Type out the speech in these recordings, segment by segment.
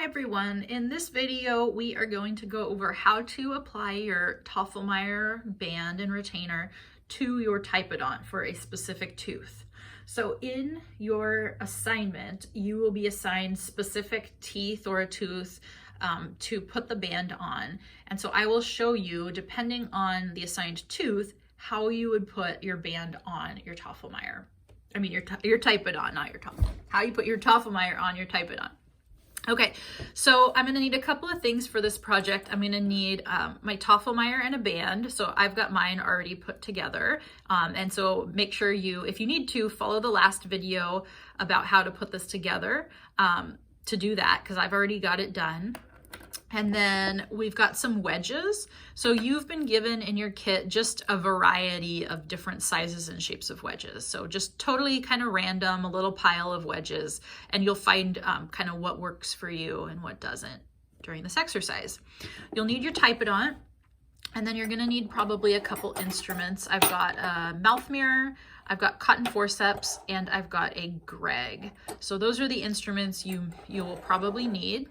Hi everyone, in this video we are going to go over how to apply your Tofflemire band and retainer to your Typodont for a specific tooth. So in your assignment, you will be assigned specific teeth or a tooth to put the band on. And so I will show you, depending on the assigned tooth, how you would put your band on your Tofflemire. I mean your Typodont, not your Tofflemire. How you put your Tofflemire on your Typodont. Okay, so I'm gonna need a couple of things for this project. I'm gonna need my Tofflemire and a band. So I've got mine already put together. And so make sure you, if you need to, follow the last video about how to put this together to do that, because I've already got it done. And then we've got some wedges. So you've been given in your kit just a variety of different sizes and shapes of wedges. So just totally kind of random, a little pile of wedges, and you'll find kind of what works for you and what doesn't during this exercise. You'll need your Typodont, and then you're gonna need probably a couple instruments. I've got a mouth mirror, I've got cotton forceps, and I've got a Greg. So those are the instruments you will probably need.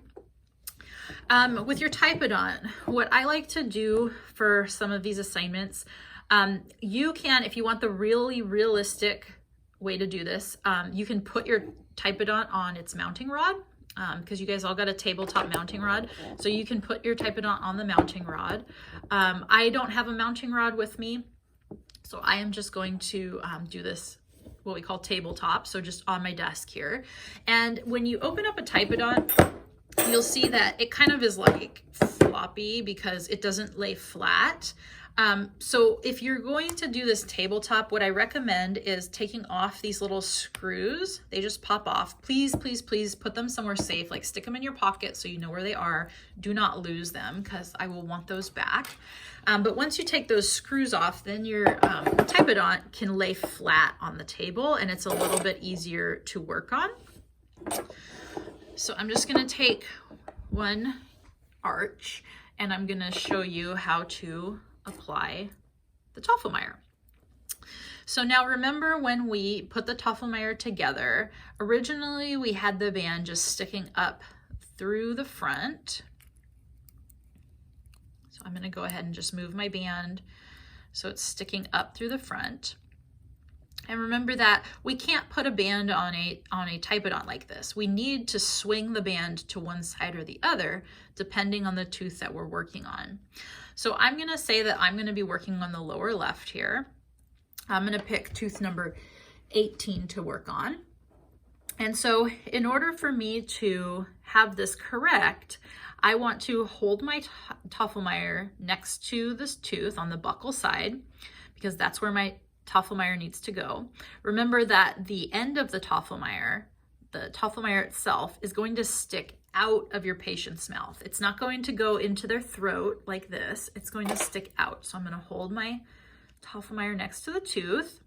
With your Typodont, what I like to do for some of these assignments, you can, if you want the really realistic way to do this, you can put your Typodont on its mounting rod, because you guys all got a tabletop mounting rod. So you can put your Typodont on the mounting rod. I don't have a mounting rod with me, so I am just going to do this, what we call tabletop, so just on my desk here. And when you open up a Typodont, you'll see that it kind of is like floppy because it doesn't lay flat. So if you're going to do this tabletop, what I recommend is taking off these little screws. They just pop off. Please, please, please put them somewhere safe, like stick them in your pocket so you know where they are. Do not lose them because I will want those back. But once you take those screws off, then your Typodont can lay flat on the table and it's a little bit easier to work on. So I'm just gonna take one arch and I'm gonna show you how to apply the Tofflemire. So now remember when we put the Tofflemire together, originally we had the band just sticking up through the front. So I'm gonna go ahead and just move my band so it's sticking up through the front. And remember that we can't put a band on a Typodont like this. We need to swing the band to one side or the other, depending on the tooth that we're working on. So I'm gonna say that I'm gonna be working on the lower left here. I'm gonna pick tooth number 18 to work on. And so in order for me to have this correct, I want to hold my Tofflemire next to this tooth on the buccal side, because that's where my Tofflemire needs to go. Remember that the end of the Tofflemire itself is going to stick out of your patient's mouth. It's not going to go into their throat like this. It's going to stick out. So I'm going to hold my Tofflemire next to the tooth.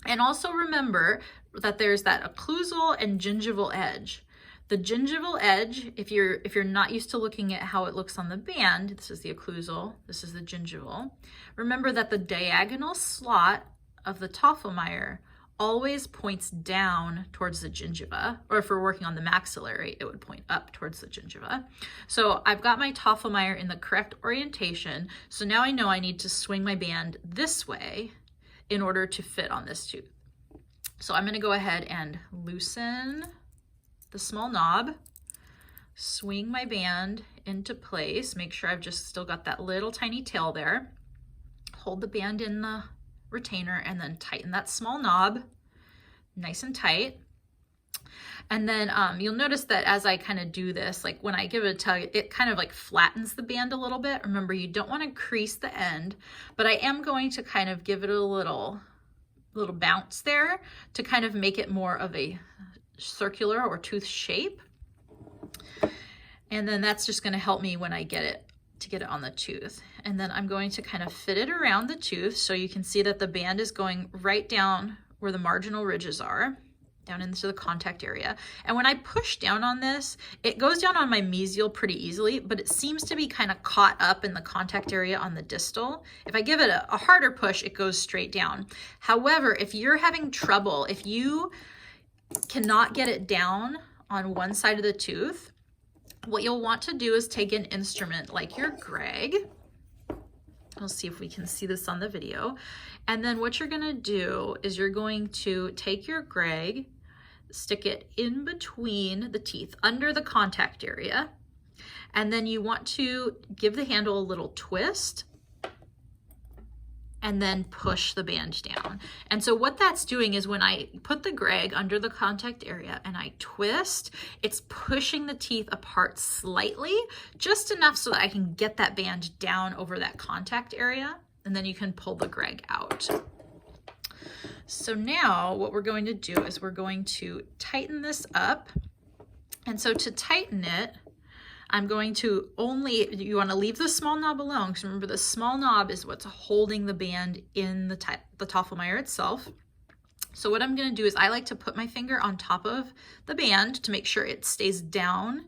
And also remember that there's that occlusal and gingival edge. The gingival edge, if you're not used to looking at how it looks on the band, this is the occlusal, this is the gingival. Remember that the diagonal slot of the Tofflemire always points down towards the gingiva, or if we're working on the maxillary, it would point up towards the gingiva. So I've got my Tofflemire in the correct orientation. So now I know I need to swing my band this way in order to fit on this tooth. So I'm gonna go ahead and loosen the small knob, swing my band into place, make sure I've just still got that little tiny tail there, hold the band in the retainer, and then tighten that small knob nice and tight. And then you'll notice that as I kind of do this, like when I give it a tug, it kind of like flattens the band a little bit. Remember, you don't want to crease the end, but I am going to kind of give it a little bounce there to kind of make it more of a circular or tooth shape. And then that's just going to help me when I get it on the tooth. And then I'm going to kind of fit it around the tooth so you can see that the band is going right down where the marginal ridges are, down into the contact area. And when I push down on this, it goes down on my mesial pretty easily, but it seems to be kind of caught up in the contact area on the distal. If I give it a harder push, it goes straight down. However, if you're having trouble, if you cannot get it down on one side of the tooth, what you'll want to do is take an instrument like your Greg. We'll see if we can see this on the video. And then what you're gonna do is you're going to take your Greg, stick it in between the teeth, under the contact area, and then you want to give the handle a little twist and then push the band down. And so what that's doing is when I put the Greg under the contact area and I twist, it's pushing the teeth apart slightly, just enough so that I can get that band down over that contact area, and then you can pull the Greg out. So now what we're going to do is we're going to tighten this up. And so to tighten it, I'm going to you want to leave the small knob alone, because remember the small knob is what's holding the band in the Tofflemire itself. So what I'm going to do is I like to put my finger on top of the band to make sure it stays down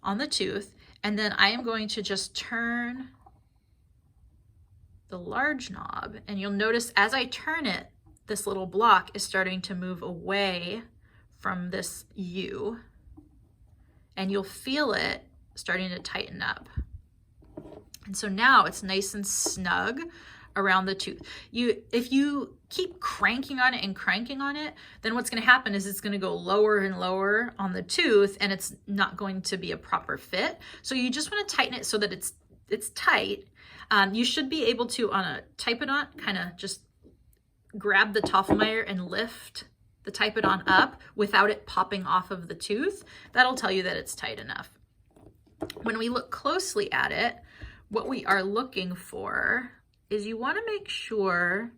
on the tooth. And then I am going to just turn the large knob, and you'll notice as I turn it, this little block is starting to move away from this U, and you'll feel it starting to tighten up. And so now it's nice and snug around the tooth. If you keep cranking on it and cranking on it, then what's going to happen is it's going to go lower and lower on the tooth, and it's not going to be a proper fit. So you just want to tighten it so that it's tight. You should be able to, on a Typodont, kind of just grab the Tofflemire and lift the Typodont up without it popping off of the tooth. That'll tell you that it's tight enough. When we look closely at it, what we are looking for is you want to make sure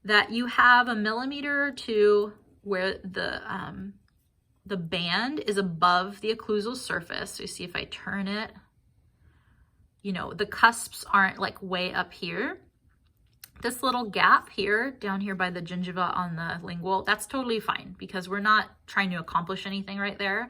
that you have 1 millimeter or 2 where the band is above the occlusal surface. So you see if I turn it, you know, the cusps aren't like way up here. This little gap here, down here by the gingiva on the lingual, that's totally fine because we're not trying to accomplish anything right there.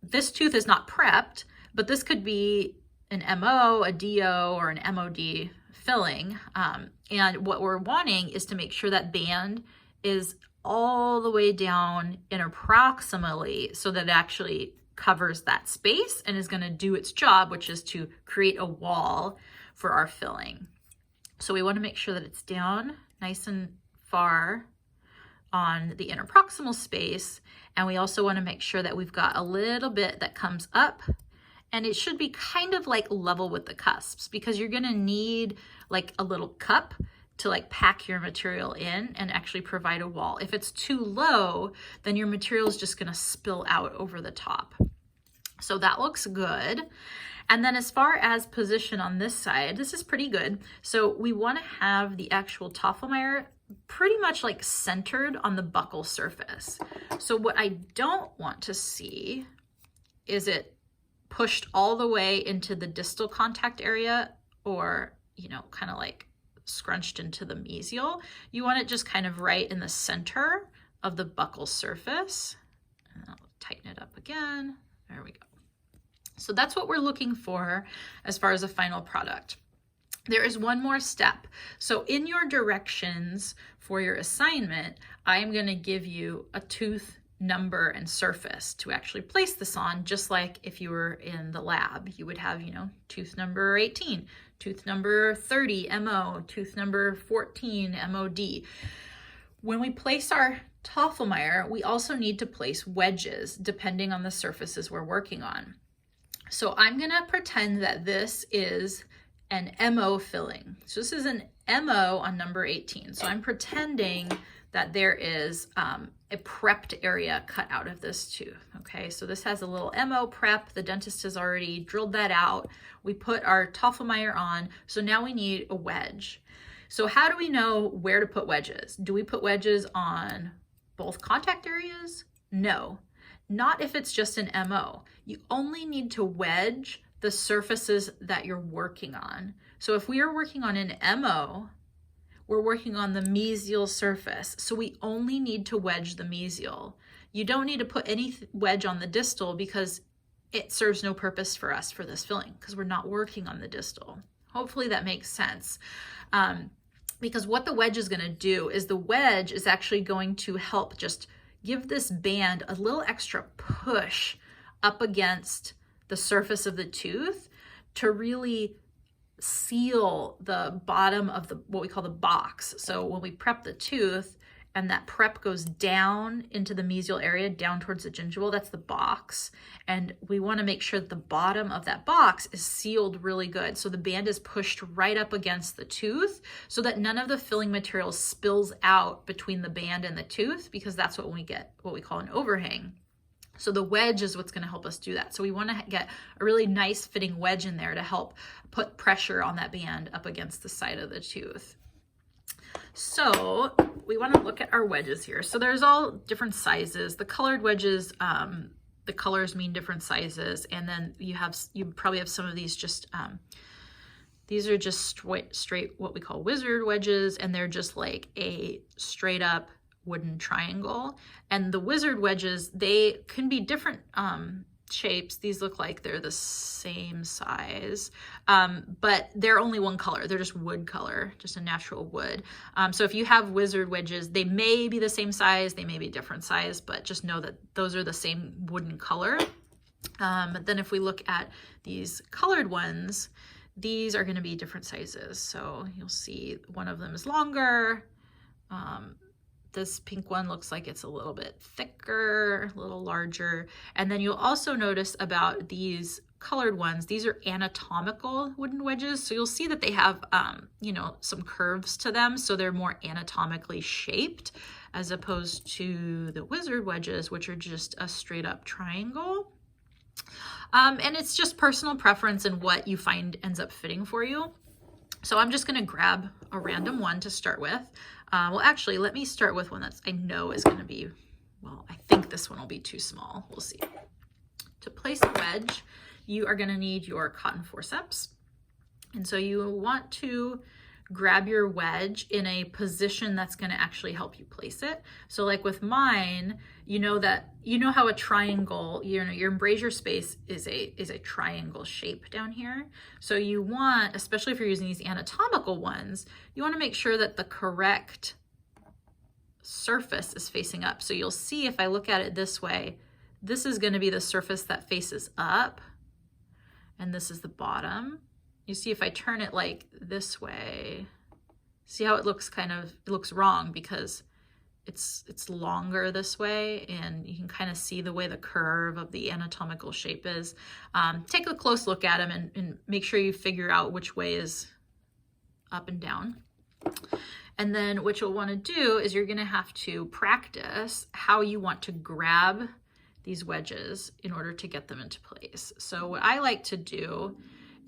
This tooth is not prepped, but this could be an MO, a DO, or an MOD filling. And what we're wanting is to make sure that band is all the way down interproximally so that it actually covers that space and is going to do its job, which is to create a wall for our filling. So we want to make sure that it's down nice and far on the interproximal space. And we also want to make sure that we've got a little bit that comes up, and it should be kind of like level with the cusps, because you're going to need like a little cup to like pack your material in and actually provide a wall. If it's too low, then your material is just going to spill out over the top. So that looks good. And then as far as position on this side, this is pretty good. So we want to have the actual Tofflemire pretty much like centered on the buccal surface. So what I don't want to see is it pushed all the way into the distal contact area, or, you know, kind of like scrunched into the mesial. You want it just kind of right in the center of the buccal surface. And I'll tighten it up again. There we go. So that's what we're looking for as far as a final product. There is one more step. So in your directions for your assignment, I am going to give you a tooth number and surface to actually place this on, just like if you were in the lab. You would have, you know, tooth number 18, tooth number 30, MO, tooth number 14, MOD. When we place our Tofflemire, we also need to place wedges depending on the surfaces we're working on. So I'm going to pretend that this is an MO filling. So this is an MO on number 18. So I'm pretending that there is a prepped area cut out of this tooth. Okay, so this has a little MO prep. The dentist has already drilled that out. We put our Tofflemire on. So now we need a wedge. So how do we know where to put wedges? Do we put wedges on both contact areas? No, not if it's just an MO. You only need to wedge the surfaces that you're working on. So if we are working on an MO, we're working on the mesial surface. So we only need to wedge the mesial. You don't need to put any wedge on the distal because it serves no purpose for us for this filling because we're not working on the distal. Hopefully that makes sense. Because what the wedge is going to do is the wedge is actually going to help just give this band a little extra push up against the surface of the tooth to really seal the bottom of what we call the box. So when we prep the tooth and that prep goes down into the mesial area, down towards the gingival, that's the box. And we want to make sure that the bottom of that box is sealed really good. So the band is pushed right up against the tooth so that none of the filling material spills out between the band and the tooth, because that's what we get, what we call an overhang. So the wedge is what's going to help us do that. So we want to get a really nice fitting wedge in there to help put pressure on that band up against the side of the tooth. So we want to look at our wedges here. So there's all different sizes. The colored wedges, the colors mean different sizes. And then you probably have some of these just, these are just straight what we call wizard wedges. And they're just like a straight up wooden triangle. And the wizard wedges, they can be different shapes. These look like they're the same size, but they're only one color. They're just wood color, just a natural wood. So if you have wizard wedges, they may be the same size, they may be different size, but just know that those are the same wooden color. Then if we look at these colored ones, these are going to be different sizes. So you'll see one of them is longer. This pink one looks like it's a little bit thicker, a little larger. And then you'll also notice about these colored ones, these are anatomical wooden wedges. So you'll see that they have, you know, some curves to them. So they're more anatomically shaped as opposed to the wizard wedges, which are just a straight up triangle. And it's just personal preference and what you find ends up fitting for you. So I'm just going to grab a random one to start with. Well, actually, let me start with one that's I know is going to be, well, I think this one will be too small. We'll see. To place a wedge, you are going to need your cotton forceps. And so you want to grab your wedge in a position that's going to actually help you place it. So like with mine, you know how a triangle, your embrasure space is a triangle shape down here. So you want, especially if you're using these anatomical ones, you want to make sure that the correct surface is facing up. So you'll see if I look at it this way, this is going to be the surface that faces up, and this is the bottom. You see if I turn it like this way, see how it looks it looks wrong because it's longer this way, and you can kind of see the way the curve of the anatomical shape is. Take a close look at them and make sure you figure out which way is up and down. And then what you'll want to do is you're going to have to practice how you want to grab these wedges in order to get them into place. So what I like to do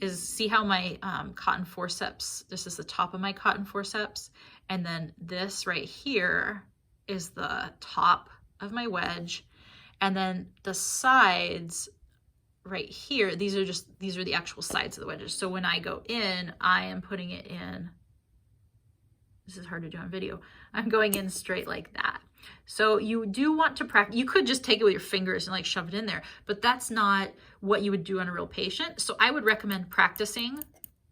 is see how my cotton forceps, this is the top of my cotton forceps, and then this right here is the top of my wedge, and then the sides right here, these are the actual sides of the wedges. So when I go in, I am putting it in, this is hard to do on video, I'm going in straight like that. So you do want to practice. You could just take it with your fingers and like shove it in there, but that's not what you would do on a real patient. So I would recommend practicing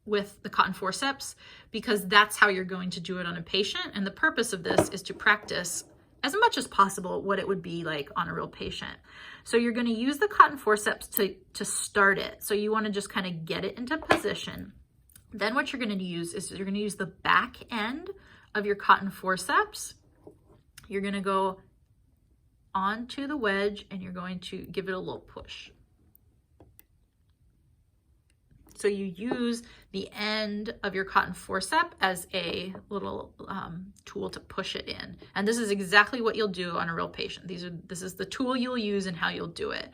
with the cotton forceps because that's how you're going to do it on a patient. And the purpose of this is to practice as much as possible what it would be like on a real patient. So you're going to use the cotton forceps to start it. So you want to just kind of get it into position. Then what you're going to use is you're going to use the back end of your cotton forceps. You're going to go onto the wedge and you're going to give it a little push. So you use the end of your cotton forceps as a little tool to push it in. And this is exactly what you'll do on a real patient. This is the tool you'll use and how you'll do it.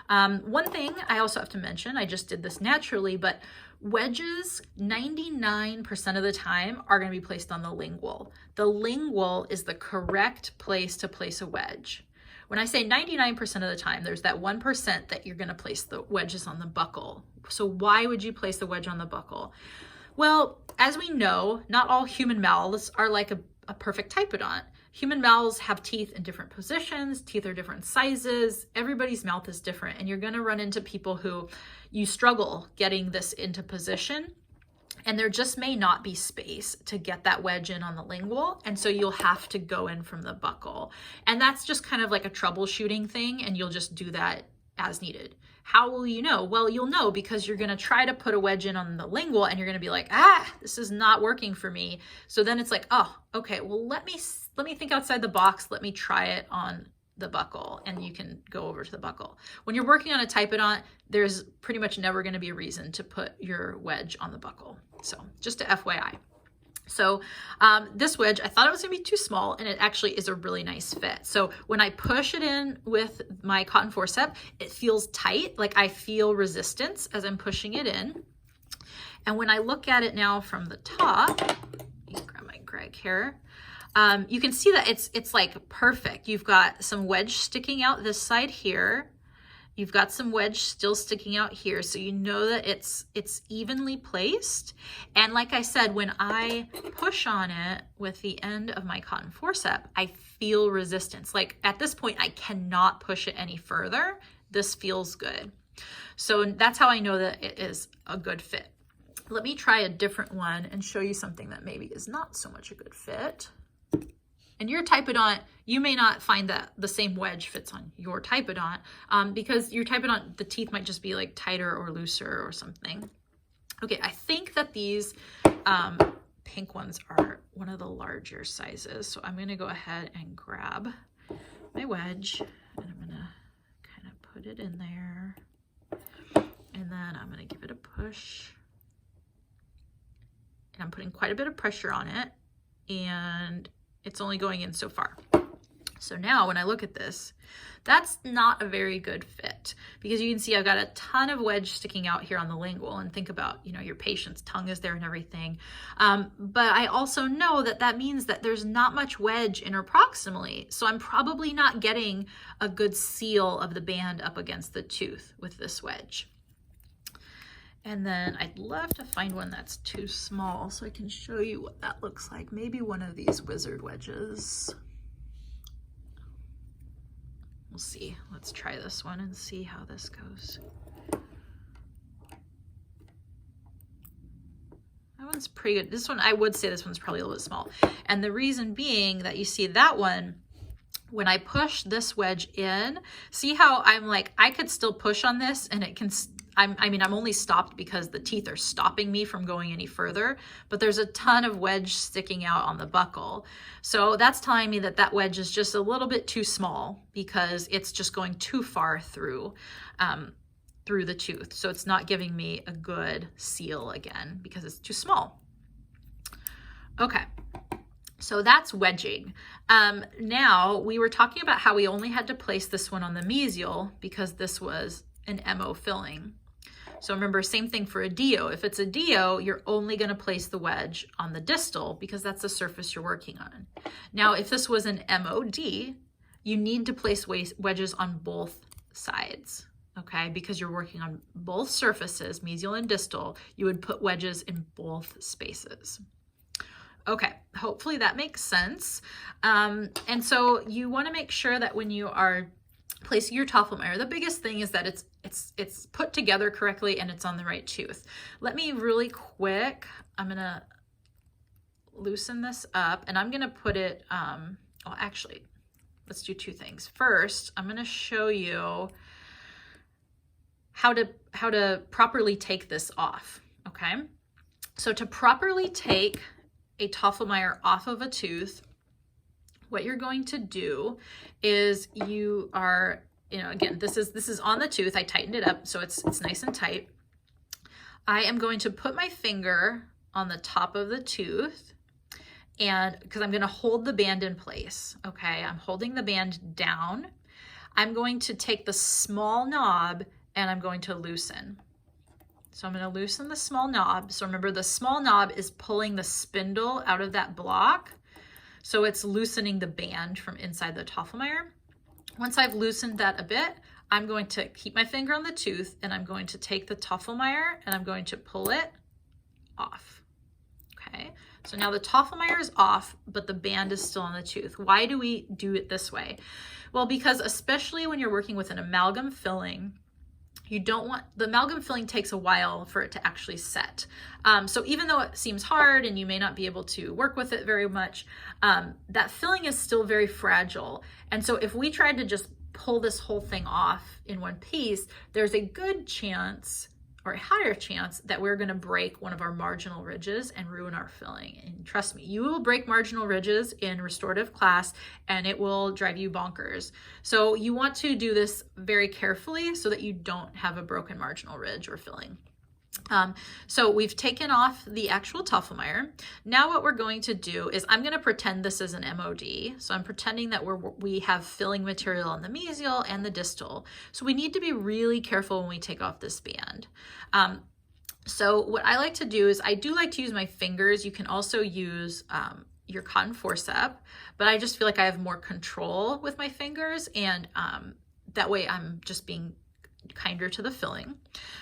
One thing I also have to mention, I just did this naturally, but wedges 99% of the time are going to be placed on the lingual. The lingual is the correct place to place a wedge. When I say 99% of the time, there's that 1% that you're going to place the wedges on the buccal. So why would you place the wedge on the buccal? Well, as we know, not all human mouths are like a perfect typodont. Human mouths have teeth in different positions, teeth are different sizes, everybody's mouth is different, and you're going to run into people who you struggle getting this into position, and there just may not be space to get that wedge in on the lingual, and so you'll have to go in from the buccal. And that's just kind of like a troubleshooting thing, and you'll just do that as needed. How will you know? Well, you'll know because you're going to try to put a wedge in on the lingual and you're going to be like, this is not working for me. So then it's like, oh, okay, well, let me think outside the box. Let me try it on the buckle, and you can go over to the buckle. When you're working on a Typodont, there's pretty much never going to be a reason to put your wedge on the buckle. So just a FYI. So this wedge, I thought it was gonna be too small, and it actually is a really nice fit. So when I push it in with my cotton forceps, it feels tight, like I feel resistance as I'm pushing it in. And when I look at it now from the top, let me grab my Greg here, you can see that it's like perfect. You've got some wedge sticking out this side here. You've got some wedge still sticking out here, so you know that it's evenly placed. And like I said, when I push on it with the end of my cotton forceps, I feel resistance. Like at this point, I cannot push it any further. This feels good. So that's how I know that it is a good fit. Let me try a different one and show you something that maybe is not so much a good fit. And your Typodont, you may not find that the same wedge fits on your Typodont because your Typodont, the teeth might just be like tighter or looser or something. Okay, I think that these pink ones are one of the larger sizes. So I'm gonna go ahead and grab my wedge and I'm gonna kind of put it in there. And then I'm gonna give it a push. And I'm putting quite a bit of pressure on it. And it's only going in so far. So now when I look at this, that's not a very good fit because you can see I've got a ton of wedge sticking out here on the lingual, and think about, you know, your patient's tongue is there and everything. But I also know that that means that there's not much wedge interproximally. So I'm probably not getting a good seal of the band up against the tooth with this wedge. And then I'd love to find one that's too small so I can show you what that looks like. Maybe one of these wizard wedges. We'll see. Let's try this one and see how this goes. That one's pretty good. This one, I would say this one's probably a little bit small. And the reason being that you see that one, when I push this wedge in, see how I'm like, I could still push on this and it can, I mean, I'm only stopped because the teeth are stopping me from going any further, but there's a ton of wedge sticking out on the buckle. So that's telling me that that wedge is just a little bit too small because it's just going too far through, through the tooth. So it's not giving me a good seal again because it's too small. Okay. So that's wedging. Now we were talking about how we only had to place this one on the mesial because this was an MO filling. So remember, same thing for a DO. If it's a DO, you're only going to place the wedge on the distal because that's the surface you're working on. Now, if this was an MOD, you need to place wedges on both sides, okay? Because you're working on both surfaces, mesial and distal, you would put wedges in both spaces. Okay, hopefully that makes sense. And so you want to make sure that when you are placing your Tofflemire, the biggest thing is that it's put together correctly and it's on the right tooth. Let me really quick, I'm gonna loosen this up and I'm gonna put it, well actually, let's do two things. First, I'm gonna show you how to properly take this off, okay? So to properly take a Tofflemire off of a tooth, what you're going to do is you are, you know, again, this is on the tooth. I tightened it up so it's nice and tight. I am going to put my finger on the top of the tooth, and because I'm going to hold the band in place, okay? I'm holding the band down. I'm going to take the small knob and I'm going to loosen. So I'm going to loosen the small knob. So remember, the small knob is pulling the spindle out of that block. So it's loosening the band from inside the Tofflemire. Once I've loosened that a bit, I'm going to keep my finger on the tooth and I'm going to take the Tofflemire and I'm going to pull it off. Okay, so now the Tofflemire is off, but the band is still on the tooth. Why do we do it this way? Well, because especially when you're working with an amalgam filling, you don't want, the amalgam filling takes a while for it to actually set. So even though it seems hard and you may not be able to work with it very much, that filling is still very fragile. And so if we tried to just pull this whole thing off in one piece, there's a good chance or a higher chance that we're going to break one of our marginal ridges and ruin our filling. And trust me, you will break marginal ridges in restorative class and it will drive you bonkers. So you want to do this very carefully so that you don't have a broken marginal ridge or filling. So we've taken off the actual Tofflemire. Now what we're going to do is I'm going to pretend this is an MOD. So I'm pretending that we have filling material on the mesial and the distal. So we need to be really careful when we take off this band. So what I like to do is I do like to use my fingers. You can also use your cotton forceps, but I just feel like I have more control with my fingers, and that way I'm just being kinder to the filling.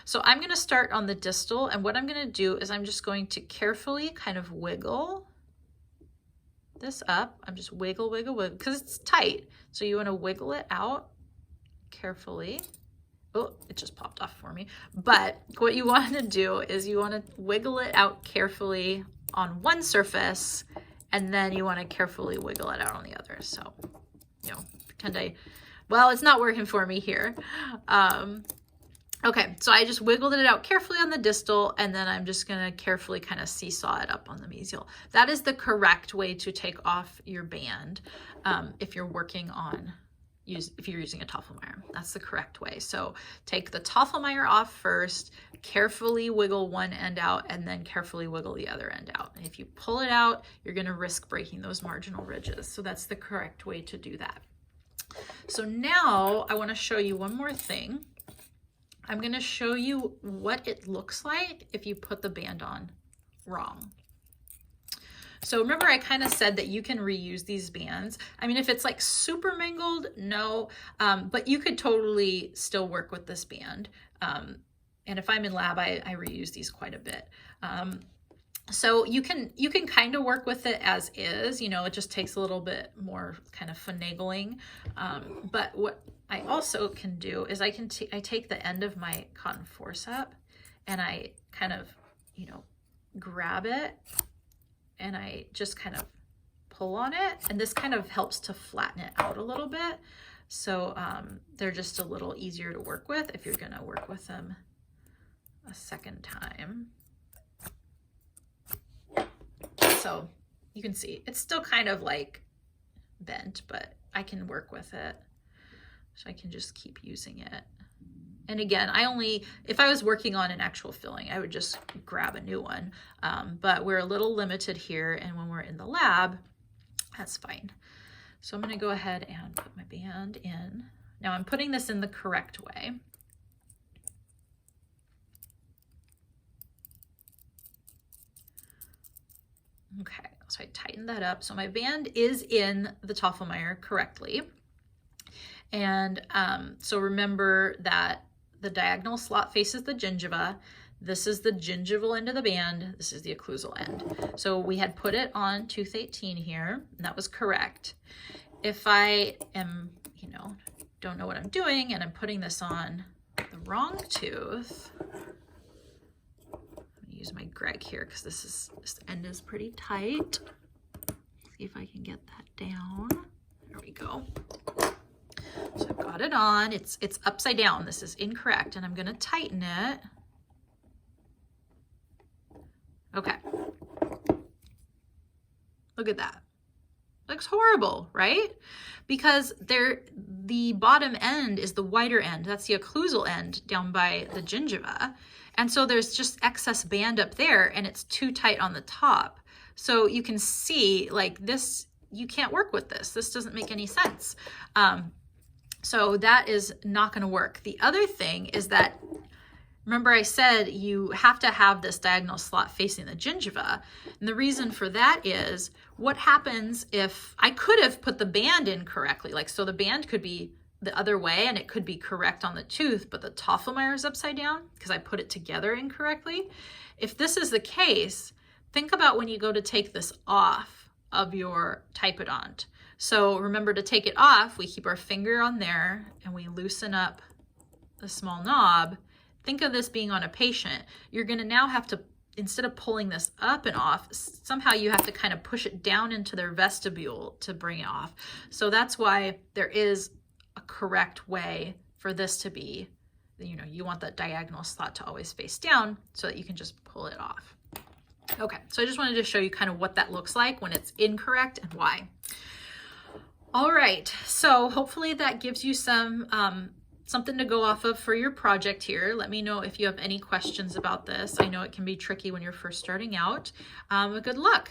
So I'm going to start on the distal, and what I'm going to do is I'm just going to carefully kind of wiggle this up. I'm just wiggle because it's tight, so you want to wiggle it out carefully. Oh, it just popped off for me. But what you want to do is you want to wiggle it out carefully on one surface, and then you want to carefully wiggle it out on the other. So, you know, pretend well, it's not working for me here. Okay, so I just wiggled it out carefully on the distal, and then I'm just gonna carefully kind of seesaw it up on the mesial. That is the correct way to take off your band if you're working on, if you're using a Tofflemire. That's the correct way. So take the Tofflemire off first, carefully wiggle one end out, and then carefully wiggle the other end out. And if you pull it out, you're gonna risk breaking those marginal ridges. So that's the correct way to do that. So now I want to show you one more thing. I'm going to show you what it looks like if you put the band on wrong. So remember I kind of said that you can reuse these bands. I mean, if it's like super mingled, no, but you could totally still work with this band. And if I'm in lab, I reuse these quite a bit. So you can kind of work with it as is, you know, it just takes a little bit more kind of finagling. But what I also can do is I take the end of my cotton forceps and I kind of, you know, grab it and I just kind of pull on it. And this kind of helps to flatten it out a little bit. So they're just a little easier to work with if you're going to work with them a second time. So you can see it's still kind of like bent, but I can work with it. So I can just keep using it. And again, if I was working on an actual filling, I would just grab a new one. But we're a little limited here, and when we're in the lab, that's fine. So I'm going to go ahead and put my band in. Now I'm putting this in the correct way. Okay, so I tightened that up. So my band is in the Tofflemire correctly. And so remember that the diagonal slot faces the gingiva. This is the gingival end of the band. This is the occlusal end. So we had put it on tooth 18 here, and that was correct. If I am, you know, don't know what I'm doing and I'm putting this on the wrong tooth, use my Greg here because this end is pretty tight. See if I can get that down. There we go. So I've got it on. It's upside down. This is incorrect, and I'm going to tighten it. Okay. Look at that. Looks horrible, right? Because the bottom end is the wider end. That's the occlusal end down by the gingiva. And so there's just excess band up there, and it's too tight on the top. So you can see like this, you can't work with this. This doesn't make any sense. So that is not going to work. The other thing is that, remember I said you have to have this diagonal slot facing the gingiva. And the reason for that is what happens if I could have put the band in correctly. Like, so the band could be the other way and it could be correct on the tooth, but the Tofflemire is upside down because I put it together incorrectly. If this is the case, think about when you go to take this off of your Typodont. So remember to take it off, we keep our finger on there and we loosen up the small knob. Think of this being on a patient. You're going to now have to, instead of pulling this up and off, somehow you have to kind of push it down into their vestibule to bring it off. So that's why there is a correct way for this to be. You know, you want that diagonal slot to always face down so that you can just pull it off. Okay, so I just wanted to show you kind of what that looks like when it's incorrect and why. All right, so hopefully that gives you some something to go off of for your project here. Let me know if you have any questions about this. I know it can be tricky when you're first starting out. Good luck.